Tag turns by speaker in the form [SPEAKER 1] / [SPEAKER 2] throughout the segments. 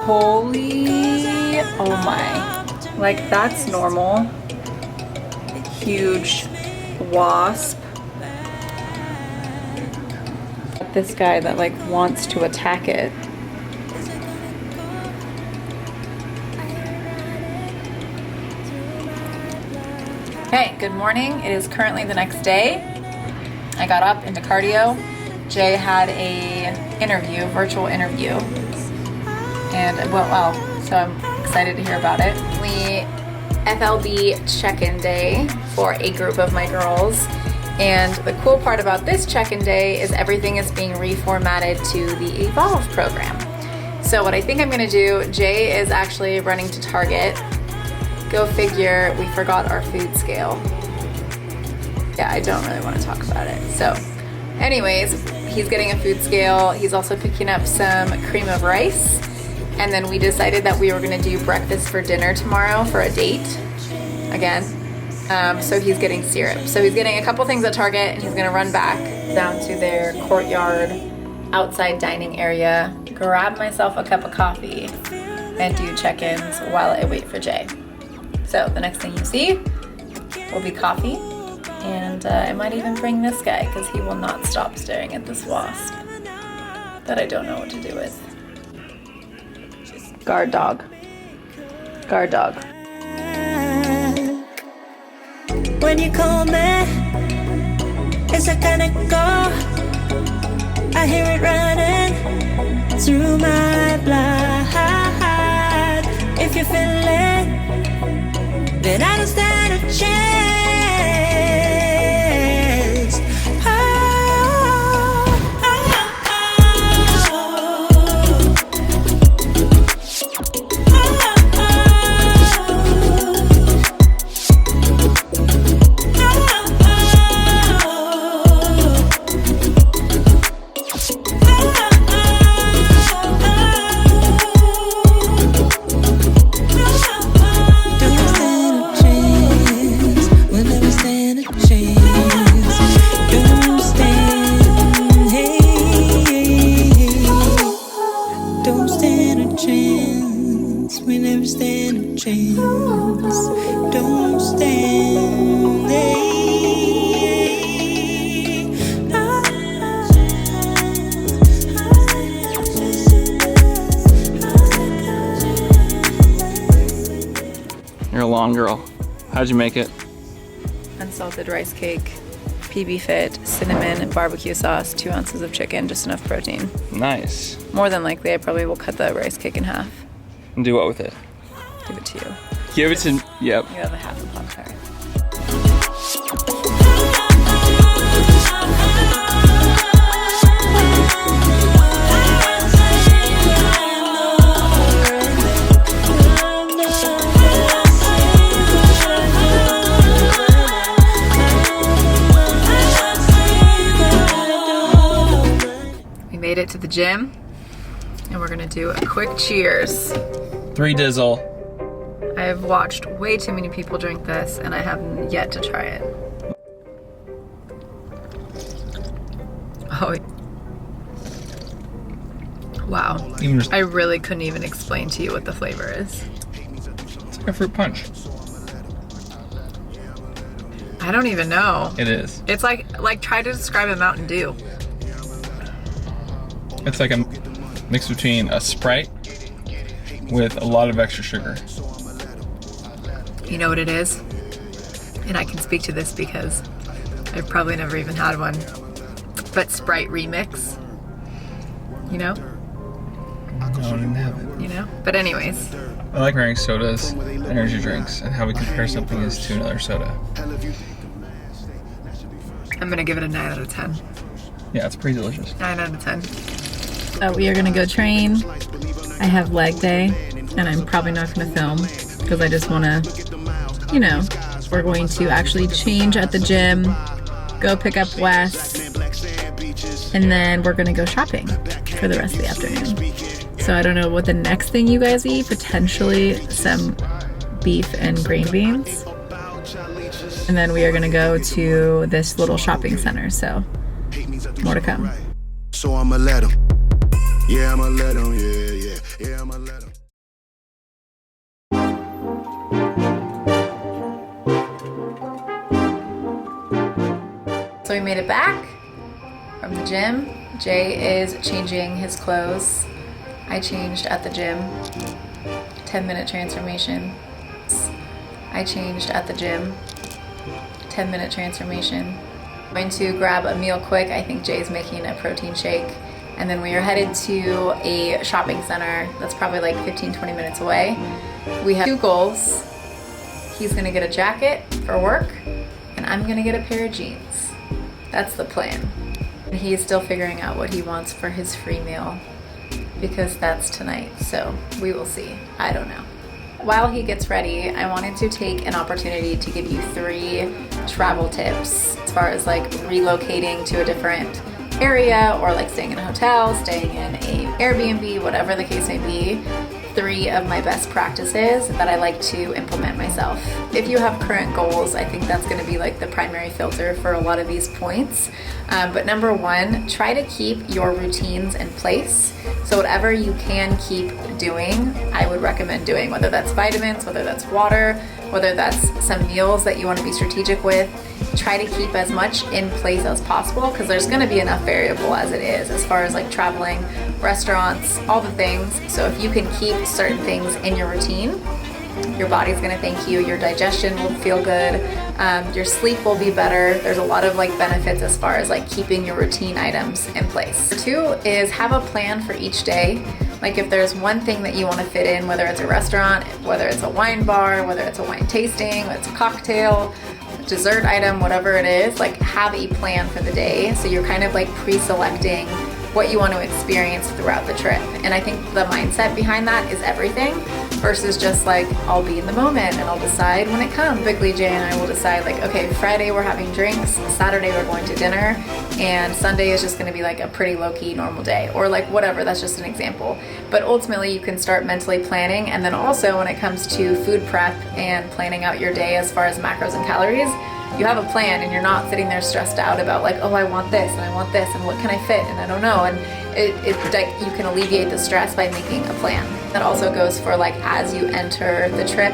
[SPEAKER 1] Holy, oh my. Like, that's normal. Huge wasp. This guy that like wants to attack it. Hey, good morning. It is currently the next day. I got up into cardio. Jay had a virtual interview, and it went well, so I'm excited to hear about it. FLB check-in day for a group of my girls, and the cool part about this check-in day is everything is being reformatted to the Evolve program. So what I think I'm gonna do, Jay is actually running to Target. Go figure, we forgot our food scale. Yeah, I don't really want to talk about it. So anyways, he's getting a food scale. He's also picking up some cream of rice. And then we decided that we were gonna do breakfast for dinner tomorrow for a date, again. So he's getting syrup. So he's getting a couple things at Target, and he's gonna run back down to their courtyard outside dining area, grab myself a cup of coffee, and do check-ins while I wait for Jay. So the next thing you see will be coffee, and I might even bring this guy because he will not stop staring at this wasp that I don't know what to do with. Guard dog. Guard dog.
[SPEAKER 2] When you call me, it's a kind of go. I hear it running through my blood. If you feel it, then I don't stand a chance.
[SPEAKER 3] You're a long girl. How'd you make it?
[SPEAKER 1] Unsalted rice cake, PB Fit, cinnamon, barbecue sauce, 2 ounces of chicken, just enough protein.
[SPEAKER 3] Nice.
[SPEAKER 1] More than likely, I probably will cut the rice cake in half.
[SPEAKER 3] And do what with it?
[SPEAKER 1] Give it to you.
[SPEAKER 3] Give it to, yep.
[SPEAKER 1] You have a half a Pop-Tart. Made it to the gym, and we're gonna do a quick cheers.
[SPEAKER 3] 3 Dizzle.
[SPEAKER 1] I have watched way too many people drink this, and I have yet to try it. Oh, wow. I really couldn't even explain to you what the flavor is.
[SPEAKER 3] It's like a fruit punch.
[SPEAKER 1] I don't even know.
[SPEAKER 3] It is.
[SPEAKER 1] It's like try to describe a Mountain Dew.
[SPEAKER 3] It's like a mix between a Sprite with a lot of extra sugar.
[SPEAKER 1] You know what it is? And I can speak to this because I've probably never even had one. But Sprite Remix. You know?
[SPEAKER 3] No, I didn't have it.
[SPEAKER 1] You know? But anyways.
[SPEAKER 3] I like ranking sodas, energy drinks, and how we compare something is to another soda.
[SPEAKER 1] I'm gonna give it a 9 out of 10.
[SPEAKER 3] Yeah, it's pretty delicious.
[SPEAKER 1] 9 out of 10. We are gonna go train. I have leg day, and I'm probably not gonna film because I just wanna, you know, we're going to actually change at the gym, go pick up Wes, and then we're gonna go shopping for the rest of the afternoon. So I don't know what the next thing you guys eat, potentially some beef and green beans. And then we are gonna go to this little shopping center, so more to come.
[SPEAKER 4] So I'ma let him. Yeah, I'ma let him, yeah, I'ma let him.
[SPEAKER 1] So we made it back from the gym. Jay is changing his clothes. I changed at the gym. 10-minute transformation. I changed at the gym. 10-minute transformation. I'm going to grab a meal quick. I think Jay's making a protein shake. And then we are headed to a shopping center that's probably like 15-20 minutes away. We have 2 goals. He's gonna get a jacket for work, and I'm gonna get a pair of jeans. That's the plan. And he is still figuring out what he wants for his free meal, because that's tonight, so we will see. I don't know. While he gets ready, I wanted to take an opportunity to give you 3 travel tips as far as like relocating to a different area, or like staying in a hotel, staying in a Airbnb, whatever the case may be. 3 of my best practices that I like to implement myself. If you have current goals, I think that's gonna be like the primary filter for a lot of these points. But number 1, try to keep your routines in place. So whatever you can keep doing, I would recommend doing, whether that's vitamins, whether that's water, whether that's some meals that you wanna be strategic with. Try to keep as much in place as possible, because there's going to be enough variable as it is, as far as like traveling, restaurants, all the things. So if you can keep certain things in your routine, your body's going to thank you, your digestion will feel good, your sleep will be better. There's a lot of like benefits as far as like keeping your routine items in place. 2 is have a plan for each day. Like if there's one thing that you want to fit in, whether it's a restaurant, whether it's a wine bar, whether it's a wine tasting, whether it's a cocktail, dessert item, whatever it is, like have a plan for the day. So you're kind of like pre-selecting what you want to experience throughout the trip. And I think the mindset behind that is everything, versus just like, I'll be in the moment and I'll decide when it comes. Typically Jay and I will decide like, okay, Friday we're having drinks, Saturday we're going to dinner, and Sunday is just gonna be like a pretty low-key normal day, or like whatever, that's just an example. But ultimately you can start mentally planning, and then also when it comes to food prep and planning out your day as far as macros and calories, you have a plan and you're not sitting there stressed out about like, oh, I want this and I want this and what can I fit and I don't know. And it's like you can alleviate the stress by making a plan. That also goes for like as you enter the trip,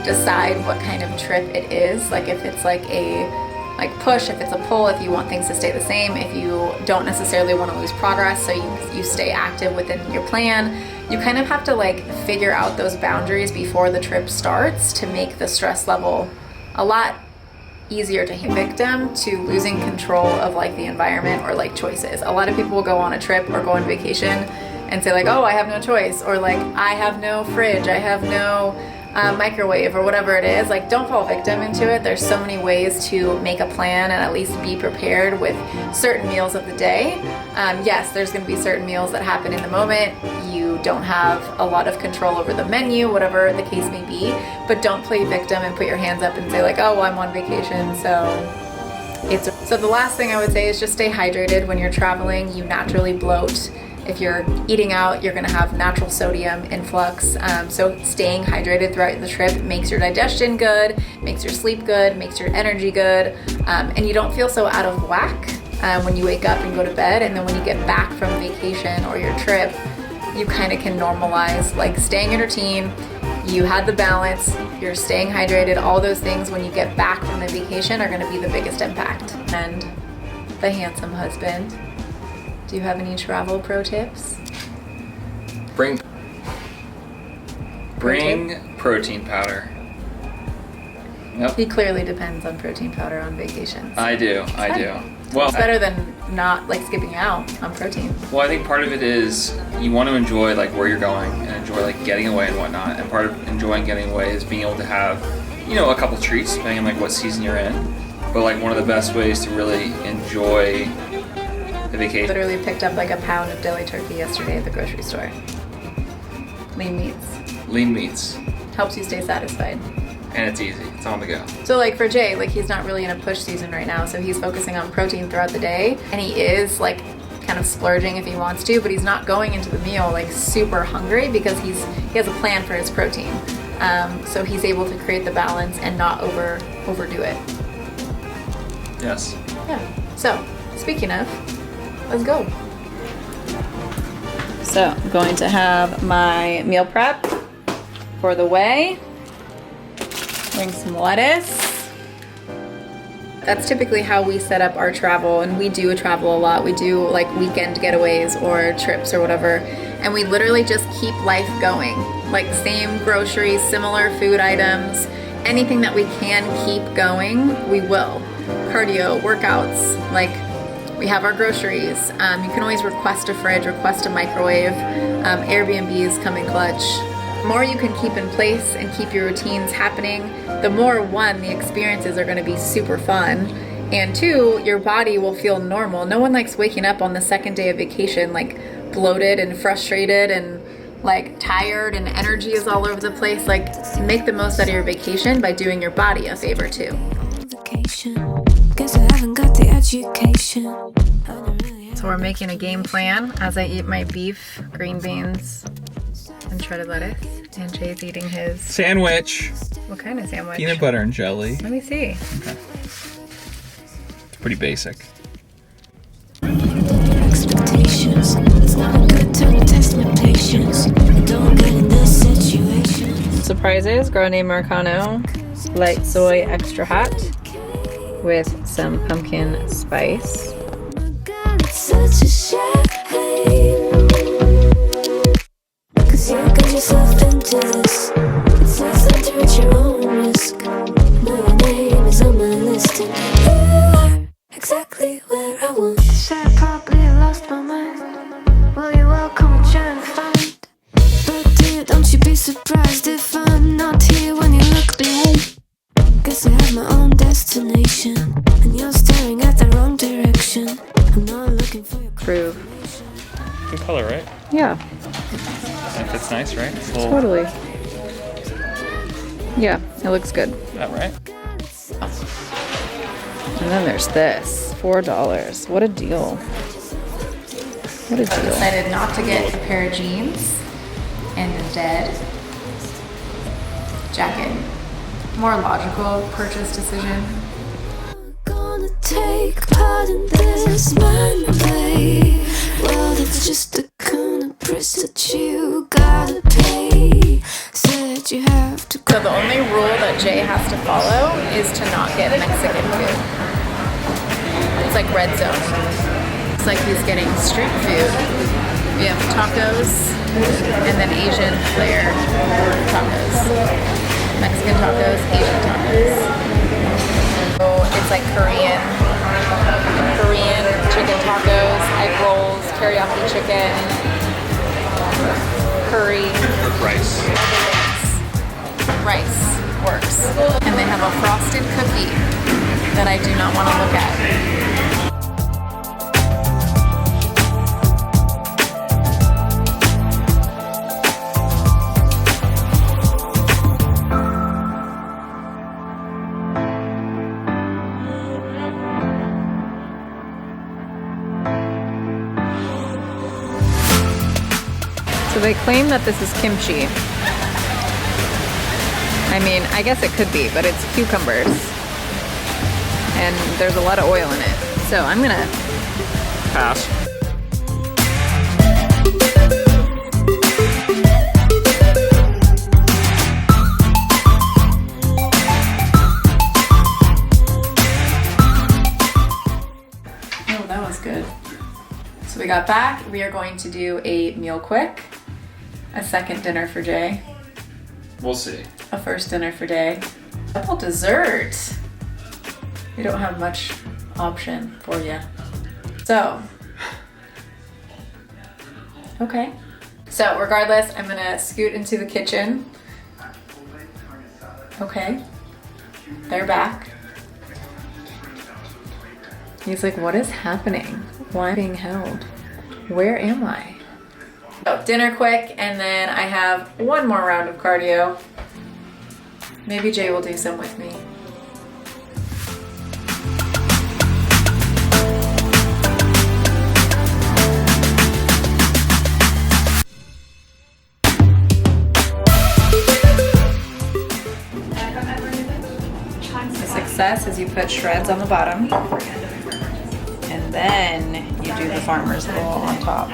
[SPEAKER 1] decide what kind of trip it is. Like if it's like a push, if it's a pull, if you want things to stay the same, if you don't necessarily want to lose progress, so you stay active within your plan. You kind of have to like figure out those boundaries before the trip starts to make the stress level a lot easier to victim to losing control of like the environment or like choices. A lot of people will go on a trip or go on vacation and say like, oh, I have no choice, or like, I have no fridge, I have no microwave, or whatever it is. Like, don't fall victim into it. There's so many ways to make a plan and at least be prepared with certain meals of the day. Yes, there's going to be certain meals that happen in the moment. You don't have a lot of control over the menu, whatever the case may be, but don't play victim and put your hands up and say like, oh, well, I'm on vacation, so the last thing I would say is just stay hydrated. When you're traveling, you naturally bloat. If you're eating out, you're gonna have natural sodium influx. So staying hydrated throughout the trip makes your digestion good, makes your sleep good, makes your energy good, and you don't feel so out of whack when you wake up and go to bed. And then when you get back from vacation or your trip, you kind of can normalize, like staying in routine, you had the balance, you're staying hydrated, all those things when you get back from the vacation are gonna be the biggest impact. And the handsome husband, do you have any travel pro tips?
[SPEAKER 3] Bring protein powder. Yep.
[SPEAKER 1] He clearly depends on protein powder on vacations.
[SPEAKER 3] I do. Well,
[SPEAKER 1] it's better than not like skipping out on protein.
[SPEAKER 3] Well, I think part of it is you want to enjoy like where you're going and enjoy like getting away and whatnot. And part of enjoying getting away is being able to have, a couple treats depending on like what season you're in. But like one of the best ways to really enjoy the vacation.
[SPEAKER 1] Literally picked up like a pound of deli turkey yesterday at the grocery store. Lean meats. Helps you stay satisfied.
[SPEAKER 3] And it's easy. It's on the go.
[SPEAKER 1] So like for Jay, like he's not really in a push season right now, so he's focusing on protein throughout the day, and he is like kind of splurging if he wants to, but he's not going into the meal like super hungry because he has a plan for his protein. So he's able to create the balance and not overdo it.
[SPEAKER 3] Yes.
[SPEAKER 1] Yeah. So speaking of, let's go. So I'm going to have my meal prep for the way. Bring some lettuce. That's typically how we set up our travel, and we do travel a lot. We do like weekend getaways or trips or whatever, and we literally just keep life going. Like same groceries, similar food items, anything that we can keep going, we will. Cardio, workouts, like we have our groceries. You can always request a fridge, request a microwave. Airbnbs come in clutch. The more you can keep in place and keep your routines happening, the more, one, the experiences are going to be super fun, and two, your body will feel normal. No one likes waking up on the second day of vacation like bloated and frustrated and like tired and energy is all over the place. Like, make the most out of your vacation by doing your body a favor too.
[SPEAKER 2] Guess I haven't got the education.
[SPEAKER 1] So we're making a game plan as I eat my beef, green beans, and shredded lettuce. And Jay's eating his
[SPEAKER 3] Sandwich.
[SPEAKER 1] What kind of sandwich?
[SPEAKER 3] Peanut butter and jelly.
[SPEAKER 1] Let me see.
[SPEAKER 3] Okay. It's pretty basic.
[SPEAKER 2] Expectations. It's not a good time to test my patience. Don't get in this situation.
[SPEAKER 1] Surprises, grande Americano, light soy extra hot with some pumpkin spice.
[SPEAKER 2] Oh my God, it's such a shame. 'Cause you got yourself into this. It's not time to at your own risk. Know your name is on my list, and you are exactly where I want. Said I probably lost my mind. Will you welcome and try and find? But dear, don't you be surprised if I'm not here when you look behind. Guess I have my own destination, and you're staring at the wrong direction. I'm not looking for your
[SPEAKER 1] Prove.
[SPEAKER 3] Good color, right?
[SPEAKER 1] Yeah,
[SPEAKER 3] That fits nice, right? It's a little,
[SPEAKER 1] totally. Yeah, it looks good.
[SPEAKER 3] that right?
[SPEAKER 1] And then there's this, $4. What a deal. What a deal. I decided not to get a pair of jeans and instead jacket. More logical purchase decision.
[SPEAKER 2] gonna take part in this mind play. Well, it's just the kind of price that you gotta pay. Said you have to.
[SPEAKER 1] So the only rule that Jay has to follow is to not get Mexican food. It's like red zone. It's like he's getting street food. We have tacos and then Asian flair tacos. Mexican tacos, Asian tacos. So it's like Korean chicken tacos, egg rolls, teriyaki chicken, curry.
[SPEAKER 3] Rice.
[SPEAKER 1] Rice works. And they have a frosted cookie that I do not want to look at. So they claim that this is kimchi. I mean, I guess it could be, but it's cucumbers. And there's a lot of oil in it. So I'm gonna
[SPEAKER 3] Pass.
[SPEAKER 1] Oh, that was good. So we got back. We are going to do a meal quick, a second dinner for Jay,
[SPEAKER 3] We'll see.
[SPEAKER 1] a first dinner for Day, double dessert. We don't have much option for you. So, okay. So regardless, I'm gonna scoot into the kitchen. Okay, they're back. He's like, what is happening? Why am I being held? Where am I? So dinner quick, and then I have one more round of cardio. Maybe Jay will do some with me. The success is you put shreds on the bottom, and then you do the farmer's roll on top.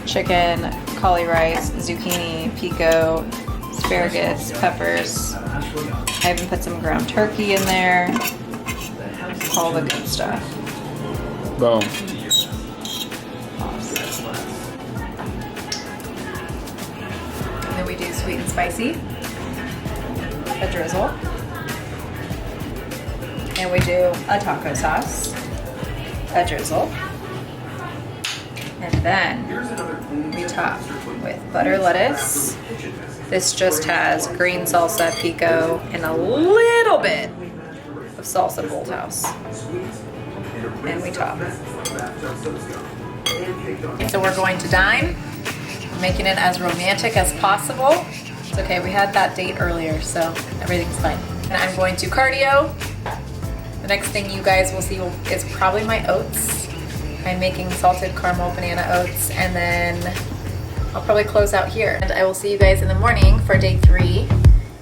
[SPEAKER 1] chicken, cauli rice, zucchini, pico, asparagus, peppers. I even put some ground turkey in there. All the good stuff.
[SPEAKER 3] Boom.
[SPEAKER 1] And then we do sweet and spicy, a drizzle. And we do a taco sauce, a drizzle. And then we top with butter lettuce. This just has green salsa, pico, and a little bit of salsa Bolthouse. And we top. So we're going to dine, making it as romantic as possible. It's okay, we had that date earlier, so everything's fine. And I'm going to cardio. The next thing you guys will see is probably my oats. I'm making salted caramel banana oats, and then I'll probably close out here. And I will see you guys in the morning for day 3.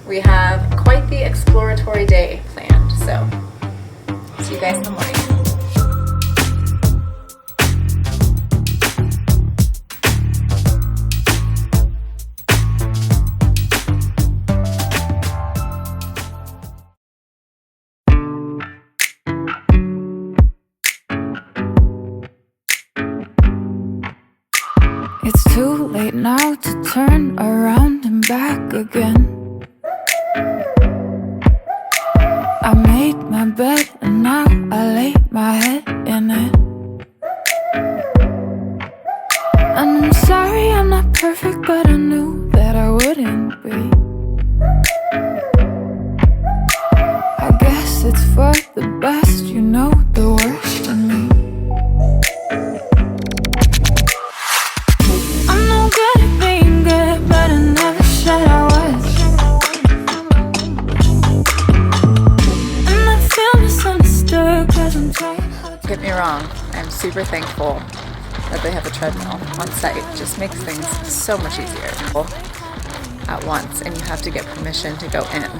[SPEAKER 1] We have quite the exploratory day planned, so see you guys in the morning.
[SPEAKER 5] It's too late now to turn around and back again. I made my bed and now I lay my head in it. And I'm sorry I'm not perfect, but I knew that I wouldn't be. I guess it's for the best, you know the worst in me.
[SPEAKER 1] Get me wrong, I'm super thankful that they have a treadmill on site. It just makes things so much easier at once, and you have to get permission to go in.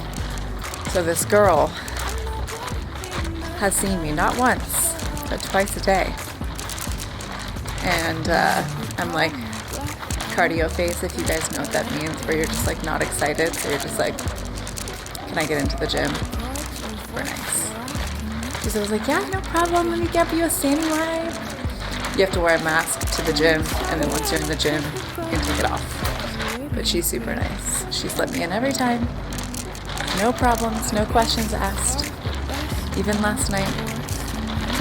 [SPEAKER 1] So this girl has seen me not once, but twice a day. And I'm like, cardio phase, if you guys know what that means, where you're just like not excited, so you're just like, can I get into the gym? Super nice. So I was like, yeah, no problem, let me give you a standing ride. You have to wear a mask to the gym, and then once you're in the gym, you can take it off. But she's super nice. She's let me in every time. No problems, no questions asked. Even last night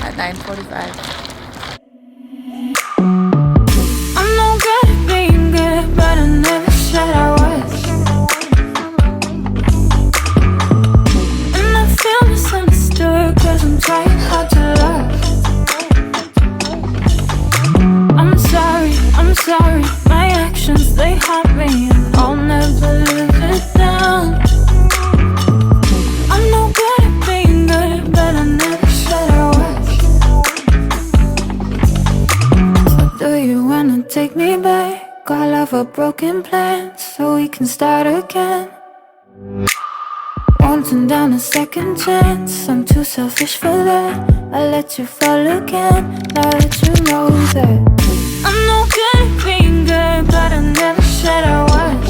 [SPEAKER 1] at 9:45.
[SPEAKER 5] I'm no good at being good, but I never said I was. And I feel misunderstood, cause I'm trying hard to love. I'm sorry, my actions, they haunt me, and I'll never live it down. I'm no good at being good, but I never said I was. So do you wanna take me back? All of our broken plans, so we can start again. Won't turn down a second chance, I'm too selfish for that. I let you fall again, now that you know that. I'm no good at being good, but I never said I was.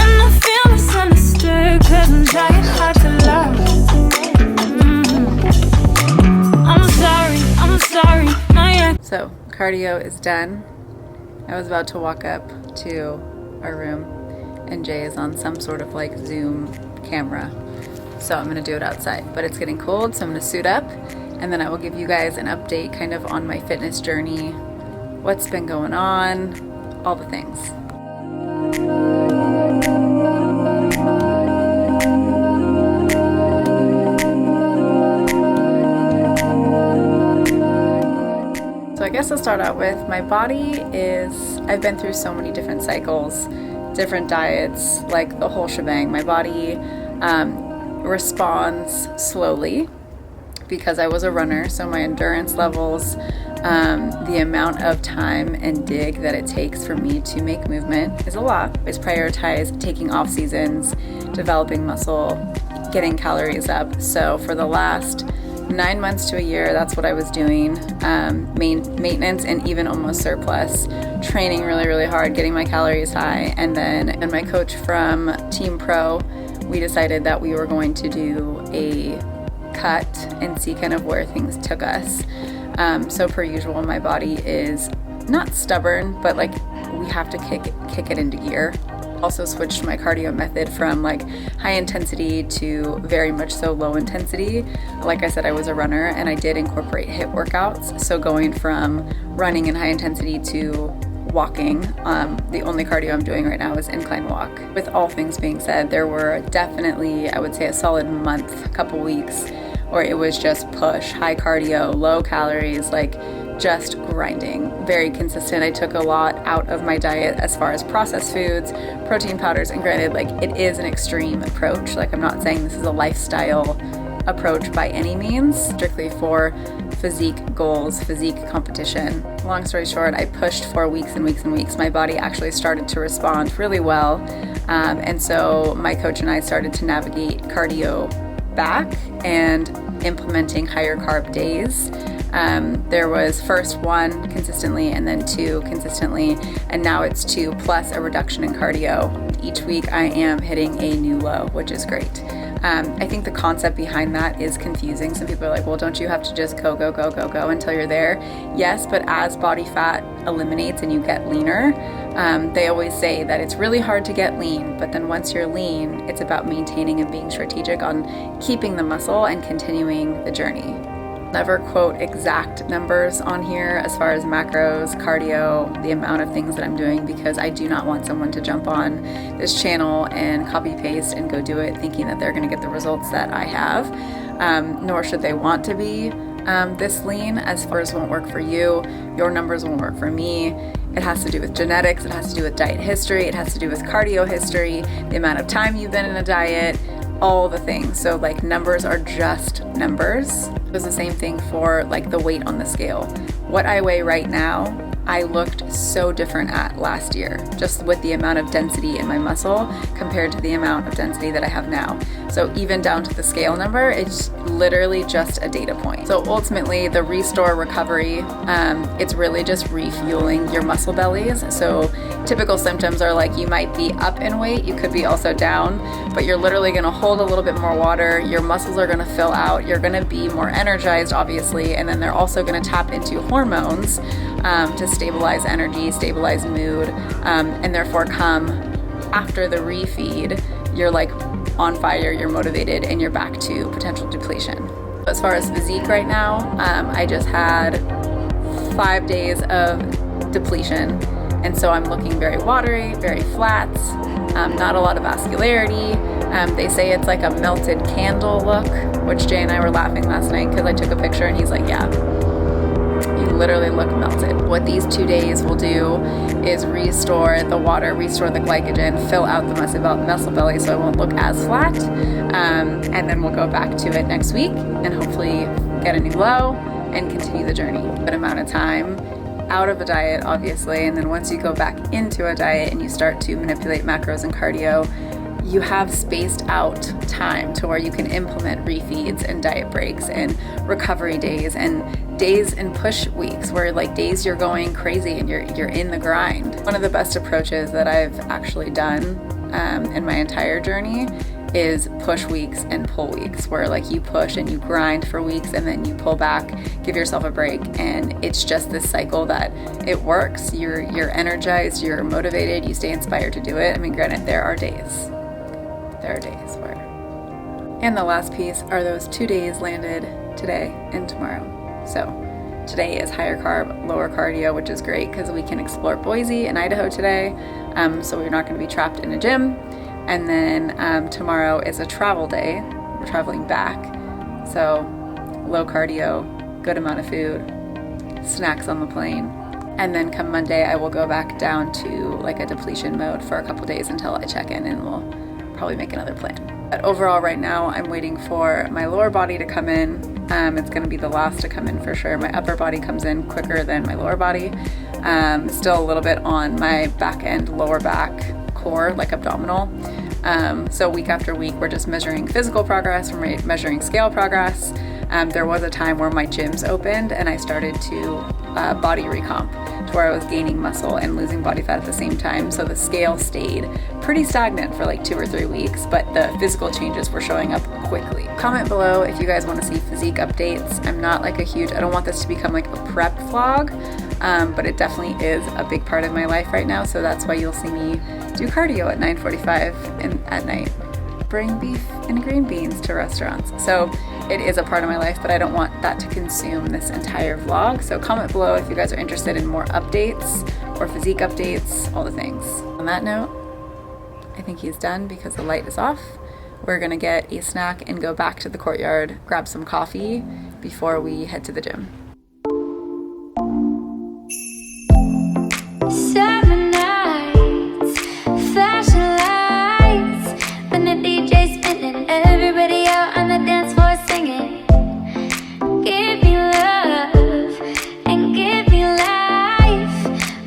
[SPEAKER 5] And I feel misunderstood, cause I'm trying hard to love. I'm sorry, my
[SPEAKER 1] So cardio is done. I was about to walk up to our room, and Jay is on some sort of like Zoom camera. So I'm gonna do it outside, but it's getting cold, so I'm gonna suit up, and then I will give you guys an update kind of on my fitness journey, what's been going on, all the things. So I guess I'll start out with my body is, I've been through so many different cycles, different diets, like the whole shebang. My body responds slowly because I was a runner, so my endurance levels, the amount of time and dig that it takes for me to make movement is a lot. It's prioritized taking off seasons, developing muscle, getting calories up. So for the last 9 months to a year, that's what I was doing. Maintenance and even almost surplus. Training really, really hard, getting my calories high. And my coach from Team Pro, we decided that we were going to do a cut and see kind of where things took us. So per usual, my body is not stubborn, but like we have to kick it into gear. Also switched my cardio method from like high intensity to very much so low intensity. Like I said, I was a runner and I did incorporate HIIT workouts. So going from running in high intensity to walking, the only cardio I'm doing right now is incline walk. With all things being said, there were definitely, I would say, a solid month, couple weeks, where it was just push, high cardio, low calories, like just grinding, very consistent. I took a lot out of my diet as far as processed foods, protein powders, and granted, like it is an extreme approach. Like I'm not saying this is a lifestyle approach by any means, strictly for physique goals, physique competition. Long story short, I pushed for weeks and weeks and weeks. My body actually started to respond really well. And so my coach and I started to navigate cardio back and implementing higher carb days. There was first 1 consistently and then 2 consistently, and now it's 2 plus a reduction in cardio. Each week I am hitting a new low, which is great. I think the concept behind that is confusing. Some people are like, well, don't you have to just go until you're there? Yes, but as body fat eliminates and you get leaner, they always say that it's really hard to get lean, but then once you're lean, it's about maintaining and being strategic on keeping the muscle and continuing the journey. Never quote exact numbers on here as far as macros, cardio, the amount of things that I'm doing, because I do not want someone to jump on this channel and copy paste and go do it thinking that they're going to get the results that I have, nor should they want to be this lean. As far as won't work for you, your numbers won't work for me. It has to do with genetics, it has to do with diet history, it has to do with cardio history, the amount of time you've been in a diet, all the things. So like numbers are just numbers. It was the same thing for like the weight on the scale. What I weigh right now, I looked so different at last year, just with the amount of density in my muscle compared to the amount of density that I have now. So even down to the scale number, it's literally just a data point. So ultimately the restore recovery, it's really just refueling your muscle bellies. So typical symptoms are like you might be up in weight, you could be also down, but you're literally gonna hold a little bit more water, your muscles are gonna fill out, you're gonna be more energized obviously, and then they're also gonna tap into hormones to stabilize energy, stabilize mood, and therefore come after the refeed, you're like on fire, you're motivated, and you're back to potential depletion. As far as physique right now, I just had 5 days of depletion, and so I'm looking very watery, very flat, not a lot of vascularity. They say it's like a melted candle look, which Jay and I were laughing last night because I took a picture and he's like, yeah, you literally look melted. What these 2 days will do is restore the water, restore the glycogen, fill out the muscle belly so it won't look as flat, and then we'll go back to it next week and hopefully get a new low and continue the journey. Good amount of time out of a diet, obviously, and then once you go back into a diet and you start to manipulate macros and cardio, you have spaced out time to where you can implement refeeds and diet breaks and recovery days and days and push weeks where like days you're going crazy and you're in the grind. One of the best approaches that I've actually done in my entire journey is push weeks and pull weeks, where like you push and you grind for weeks and then you pull back, give yourself a break, and it's just this cycle that it works. You're energized, you're motivated, you stay inspired to do it. I mean, granted, there are days where. And the last piece are those 2 days landed today and tomorrow. So today is higher carb, lower cardio, which is great because we can explore Boise and Idaho today. So we're not going to be trapped in a gym. And then tomorrow is a travel day. We're traveling back. So low cardio, good amount of food, snacks on the plane. And then come Monday, I will go back down to like a depletion mode for a couple days until I check in, and we'll probably make another plan. But overall right now, I'm waiting for my lower body to come in. It's gonna be the last to come in for sure. My upper body comes in quicker than my lower body. Still a little bit on my back end, lower back, core, like abdominal. So week after week, we're just measuring physical progress, we're measuring scale progress. There was a time where my gyms opened and I started to body recomp, to where I was gaining muscle and losing body fat at the same time. So the scale stayed pretty stagnant for like 2 or 3 weeks, but the physical changes were showing up quickly. Comment below if you guys want to see physique updates. I'm not like I don't want this to become like a prep vlog, but it definitely is a big part of my life right now. So that's why you'll see me do cardio at 9:45 at night. Bring beef and green beans to restaurants. So it is a part of my life, but I don't want that to consume this entire vlog. So comment below if you guys are interested in more updates or physique updates, all the things. On that note, I think he's done because the light is off. We're gonna get a snack and go back to the courtyard, grab some coffee before we head to the gym.
[SPEAKER 5] Summer nights, flashing lights, when the DJ's spinning, everybody out on the dance floor singing. Give me love and give me life,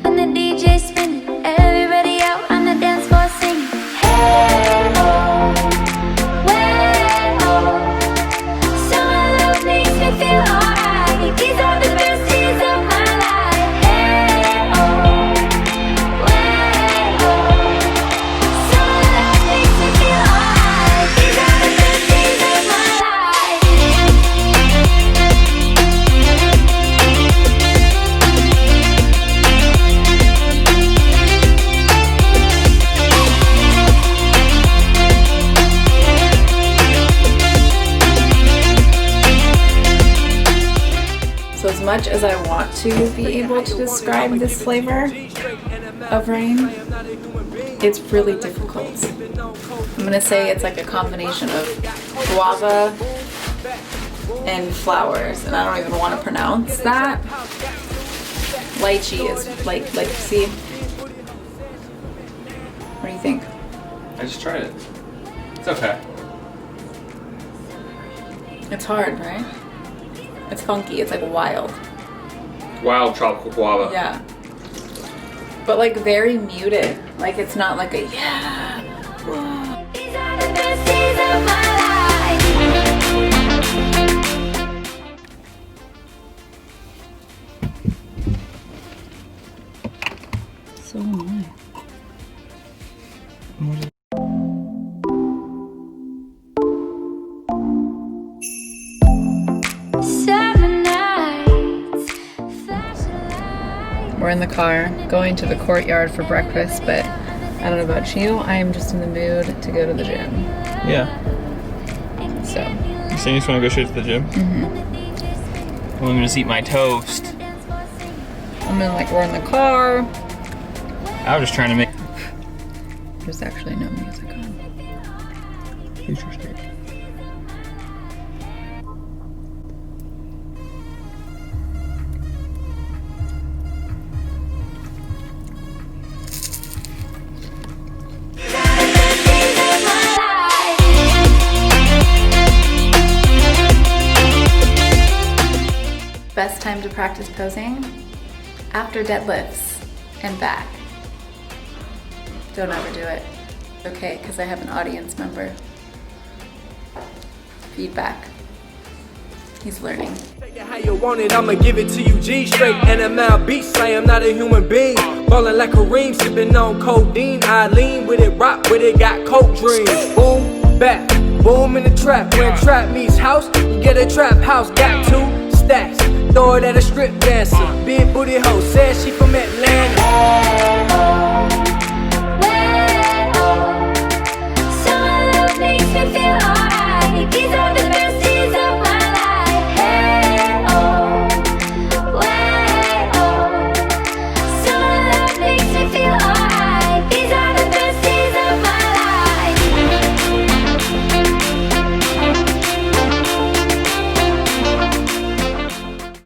[SPEAKER 5] when the DJ's spinning, everybody out on the dance floor singing. Hey oh, way oh, summer love makes me feel alright. These are the best days of my life. Hey oh, way oh, summer love makes me feel alright. These are the best days of my
[SPEAKER 1] So as much as I want to be able to describe this flavor of rain, it's really difficult. I'm gonna say it's like a combination of guava and flowers, and I don't even want to pronounce that. Lychee is like see? What do you think?
[SPEAKER 3] I just tried it. It's okay.
[SPEAKER 1] It's hard, right? It's funky, it's like wild.
[SPEAKER 3] Wild tropical guava.
[SPEAKER 1] Yeah. But like very muted. Like it's not like a yeah. Whoa.
[SPEAKER 5] These are the best days of my life.
[SPEAKER 1] So annoying.
[SPEAKER 5] Summer nights, flashing lights.
[SPEAKER 1] We're in the car going to the courtyard for breakfast, but I don't know about you, I am just in the mood to go to the gym.
[SPEAKER 3] Yeah.
[SPEAKER 1] So
[SPEAKER 3] You saying you just want to go straight to the gym?
[SPEAKER 1] Mm-hmm.
[SPEAKER 3] Well, I'm gonna just eat my toast.
[SPEAKER 1] we're in the car.
[SPEAKER 3] I was just trying to make
[SPEAKER 1] There's actually no music on.
[SPEAKER 3] future state.
[SPEAKER 1] Best time to practice posing? After deadlifts and back. Don't ever do it. Okay, because I have an audience member. Feedback. He's learning.
[SPEAKER 6] Take it how you want it, I'ma give it to you G straight. NML beats, I am not a human being. Ballin' like Kareem, sippin' on codeine. I lean with it, rock with it, got coke dreams. Boom, back, boom in the trap. When trap meets house, you get a trap house. Got 2 stacks, throw it at a strip dancer. Big booty hoe, said she from Atlanta.